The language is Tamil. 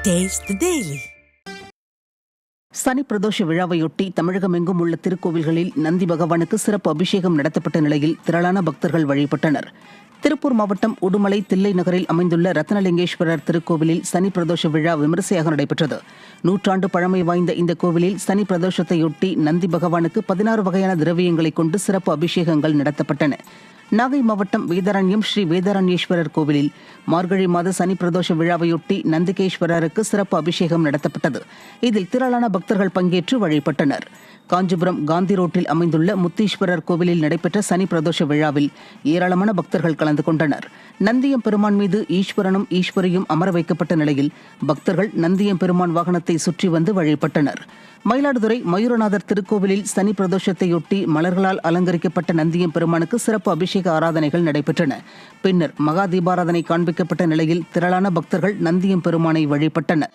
Taste the Daily. சனி பிரதோஷ விழாவையொட்டி தமிழகமெங்கும் உள்ள திருக்கோவில்களில் நந்தி பகவானுக்கு சிறப்பு அபிஷேகம் நடத்தப்பட்ட நிலையில் திரளான பக்தர்கள் வழிபட்டனர். திருப்பூர் மாவட்டம் உடுமலை தில்லை நகரில் அமைந்துள்ள ரத்னலிங்கேஸ்வரர் திருக்கோவிலில் சனி பிரதோஷ விழா விமரிசையாக நடைபெற்றது. 100 ஆண்டு பழமை வாய்ந்த இந்த கோவிலில் சனி பிரதோஷத்தையொட்டி நந்தி பகவானுக்கு 16 வகையான திரவியங்களை கொண்டு சிறப்பு அபிஷேகங்கள் நடத்தப்பட்டன. நாகை மாவட்டம் வேதாரண்யம் ஸ்ரீ வேதாரண்யேஸ்வரர் கோவிலில் மார்கழி மாத சனி பிரதோஷ விழாவையொட்டி நந்திகேஸ்வரருக்கு சிறப்பு அபிஷேகம் நடத்தப்பட்டது. இதில் திரளான பக்தர்கள் பங்கேற்று வழிபட்டனர். காஞ்சிபுரம் காந்தி ரோட்டில் அமைந்துள்ள முத்தீஸ்வரர் கோவிலில் நடைபெற்ற சனி பிரதோஷ விழாவில் ஏராளமான பக்தர்கள் கலந்து கொண்டனர். நந்தியம் பெருமான் மீது ஈஸ்வரனும் ஈஸ்வரியும் அமர வைக்கப்பட்ட நிலையில் பக்தர்கள் நந்தியம் பெருமான் வாகனத்தை சுற்றி வந்து வழிபட்டனர். மயிலாடுதுறை மயூரநாதர் திருக்கோவிலில் சனி பிரதோஷத்தையொட்டி மலர்களால் அலங்கரிக்கப்பட்ட நந்தியம் பெருமானுக்கு சிறப்பு அபிஷேக ஆராதனைகள் நடைபெற்றன. பின்னர் மகா தீபாராதனை காண்பிக்கப்பட்ட நிலையில் திரளான பக்தர்கள் நந்தியம் பெருமானை வழிபட்டனர்.